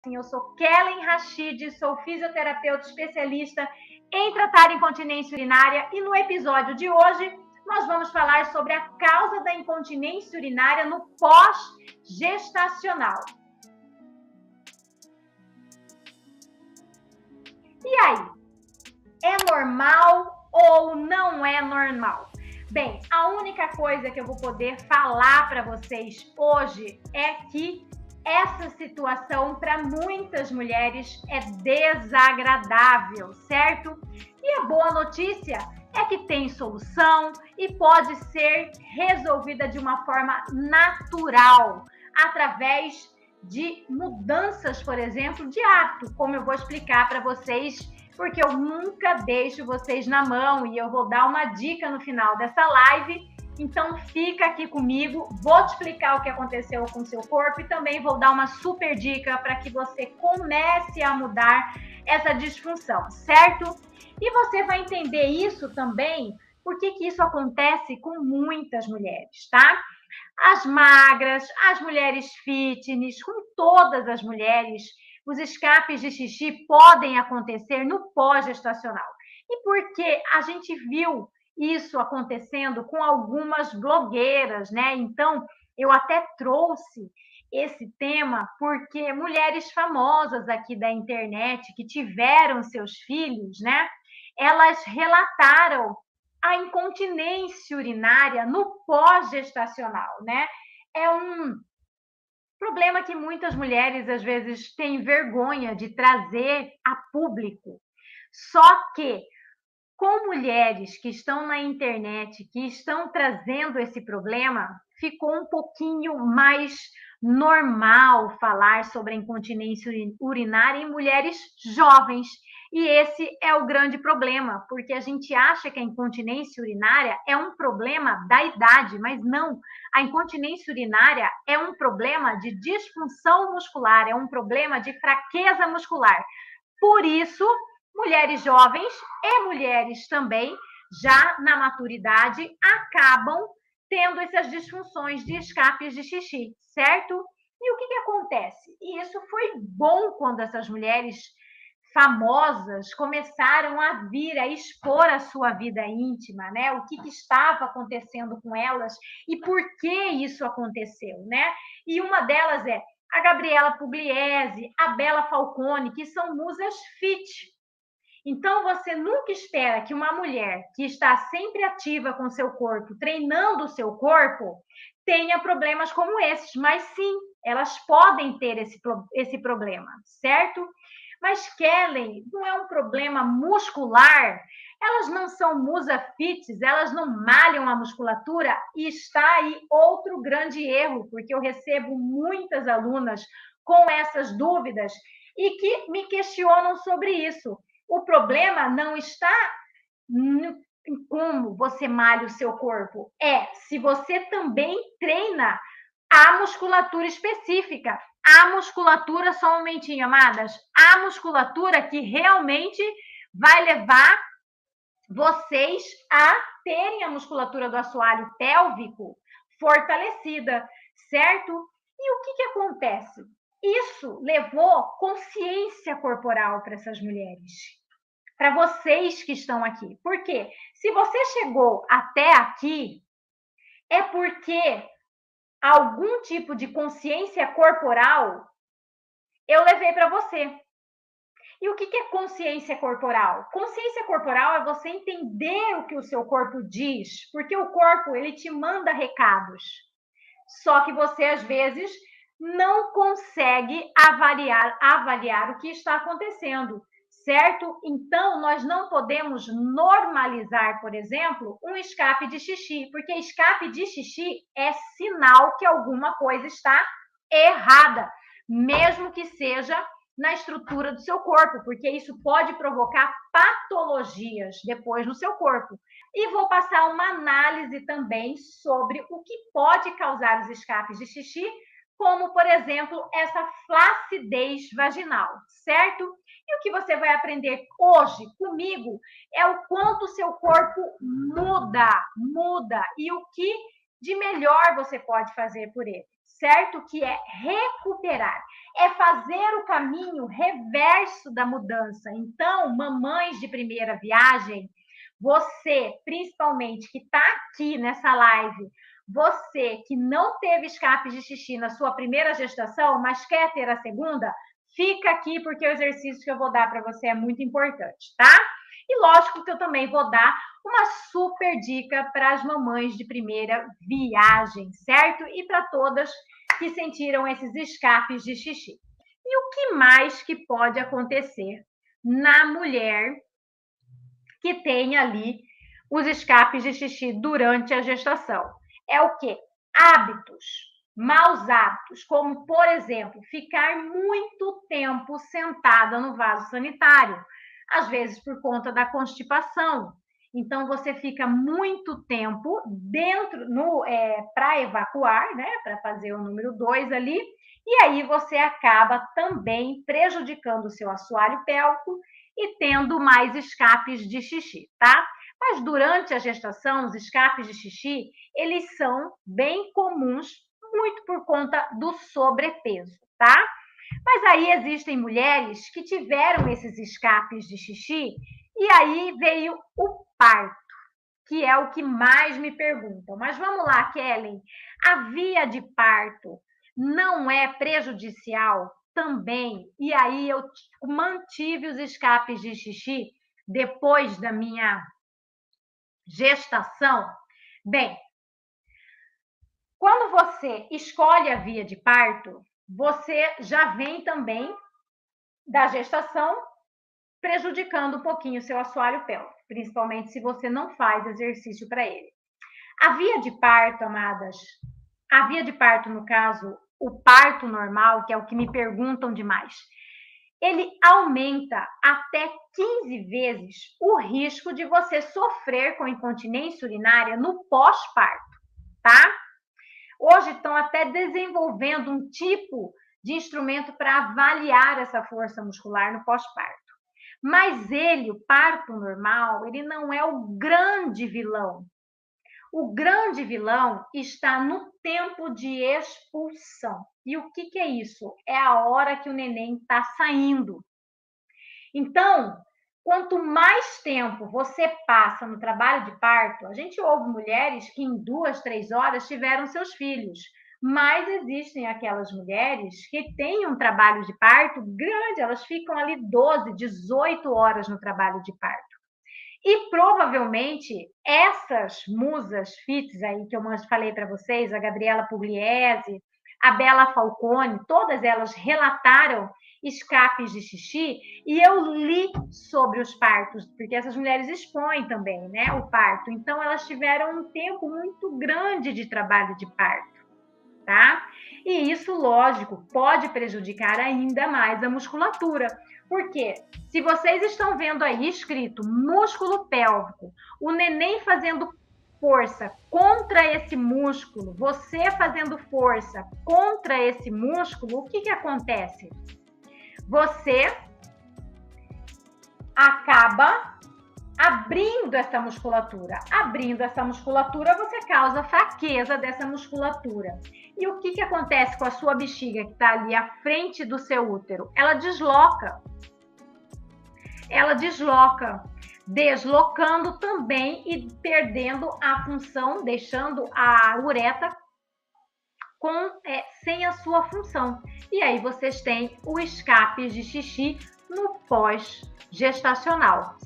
Eu sou Kellen Rashid, sou fisioterapeuta especialista em tratar incontinência urinária e no episódio de hoje nós vamos falar sobre a causa da incontinência urinária no pós-gestacional. E aí, é normal ou não é normal? Bem, a única coisa que eu vou poder falar para vocês hoje é que essa situação para muitas mulheres é desagradável, certo? E a boa notícia é que tem solução e pode ser resolvida de uma forma natural, através de mudanças, por exemplo, de hábito, como eu vou explicar para vocês, porque eu nunca deixo vocês na mão e eu vou dar uma dica no final dessa live. Então fica aqui comigo, vou te explicar o que aconteceu com o seu corpo e também vou dar uma super dica para que você comece a mudar essa disfunção, certo? E você vai entender isso também, porque isso acontece com muitas mulheres, tá? As magras, as mulheres fitness, com todas as mulheres, os escapes de xixi podem acontecer no pós-gestacional. E porque a gente viu isso acontecendo com algumas blogueiras, né? Então, eu até trouxe esse tema porque mulheres famosas aqui da internet que tiveram seus filhos, né? Elas relataram a incontinência urinária no pós-gestacional, né? É um problema que muitas mulheres às vezes têm vergonha de trazer a público. Só que com mulheres que estão na internet, que estão trazendo esse problema, ficou um pouquinho mais normal falar sobre a incontinência urinária em mulheres jovens. E esse é o grande problema, porque a gente acha que a incontinência urinária é um problema da idade, mas não. A incontinência urinária é um problema de disfunção muscular, é um problema de fraqueza muscular. Por isso, mulheres jovens e mulheres também, já na maturidade, acabam tendo essas disfunções de escapes de xixi, certo? E o que acontece? E isso foi bom quando essas mulheres famosas começaram a vir a expor a sua vida íntima, né? O que estava acontecendo com elas e por que isso aconteceu, né? E uma delas é a Gabriela Pugliese, a Bela Falcone, que são musas fit. Então, você nunca espera que uma mulher que está sempre ativa com seu corpo, treinando o seu corpo, tenha problemas como esses. Mas sim, elas podem ter esse problema, certo? Mas, Kellen, não é um problema muscular? Elas não são musa fits, elas não malham a musculatura? E está aí outro grande erro, porque eu recebo muitas alunas com essas dúvidas e que me questionam sobre isso. O problema não está em como você malha o seu corpo, é se você também treina a musculatura específica. A musculatura, só um momentinho, amadas, a musculatura que realmente vai levar vocês a terem a musculatura do assoalho pélvico fortalecida, certo? E o que acontece? Isso levou consciência corporal para essas mulheres, para vocês que estão aqui. Por quê? Se você chegou até aqui, é porque algum tipo de consciência corporal eu levei para você. E o que é consciência corporal? Consciência corporal é você entender o que o seu corpo diz, porque o corpo ele te manda recados. Só que você às vezes não consegue avaliar o que está acontecendo, certo? Então, nós não podemos normalizar, por exemplo, um escape de xixi, porque escape de xixi é sinal que alguma coisa está errada, mesmo que seja na estrutura do seu corpo, porque isso pode provocar patologias depois no seu corpo. E vou passar uma análise também sobre o que pode causar os escapes de xixi, como, por exemplo, essa flacidez vaginal, certo? E o que você vai aprender hoje comigo é o quanto o seu corpo muda, e o que de melhor você pode fazer por ele, certo? Que é recuperar, é fazer o caminho reverso da mudança. Então, mamães de primeira viagem, você, principalmente, que está aqui nessa live, você que não teve escape de xixi na sua primeira gestação, mas quer ter a segunda, fica aqui porque o exercício que eu vou dar para você é muito importante, tá? E lógico que eu também vou dar uma super dica para as mamães de primeira viagem, certo? E para todas que sentiram esses escapes de xixi. E o que mais que pode acontecer na mulher que tem ali os escapes de xixi durante a gestação? É o quê? Hábitos, maus hábitos, como, por exemplo, ficar muito tempo sentada no vaso sanitário, às vezes por conta da constipação. Então, você fica muito tempo dentro, para evacuar, né? Para fazer o número 2 ali, e aí você acaba também prejudicando o seu assoalho pélvico e tendo mais escapes de xixi, tá? Mas durante a gestação, os escapes de xixi, eles são bem comuns, muito por conta do sobrepeso, tá? Mas aí existem mulheres que tiveram esses escapes de xixi e aí veio o parto, que é o que mais me perguntam. Mas vamos lá, Kellen, a via de parto não é prejudicial também? E aí eu mantive os escapes de xixi depois da minha gestação? Bem, quando você escolhe a via de parto, você já vem também da gestação prejudicando um pouquinho o seu assoalho pélvico, principalmente se você não faz exercício para ele. A via de parto, amadas, a via de parto, no caso, o parto normal, que é o que me perguntam demais, ele aumenta até 15 vezes o risco de você sofrer com incontinência urinária no pós-parto, tá? Hoje estão até desenvolvendo um tipo de instrumento para avaliar essa força muscular no pós-parto. Mas ele, o parto normal, ele não é o grande vilão. O grande vilão está no tempo de expulsão. E o que é isso? É a hora que o neném está saindo. Então, quanto mais tempo você passa no trabalho de parto, a gente ouve mulheres que em 2, 3 horas tiveram seus filhos, mas existem aquelas mulheres que têm um trabalho de parto grande, elas ficam ali 12, 18 horas no trabalho de parto. E provavelmente essas musas fits aí que eu falei para vocês, a Gabriela Pugliese, a Bela Falcone, todas elas relataram escapes de xixi, e eu li sobre os partos, porque essas mulheres expõem também, né, o parto. Então elas tiveram um tempo muito grande de trabalho de parto, tá? E isso, lógico, pode prejudicar ainda mais a musculatura. Porque se vocês estão vendo aí escrito músculo pélvico, o neném fazendo força contra esse músculo, você fazendo força contra esse músculo, o que acontece? Você acaba abrindo essa musculatura. Abrindo essa musculatura, você causa fraqueza dessa musculatura. E o que acontece com a sua bexiga que está ali à frente do seu útero? Ela desloca. Ela desloca, deslocando também e perdendo a função, deixando a uretra sem a sua função. E aí vocês têm o escape de xixi no pós-gestacional.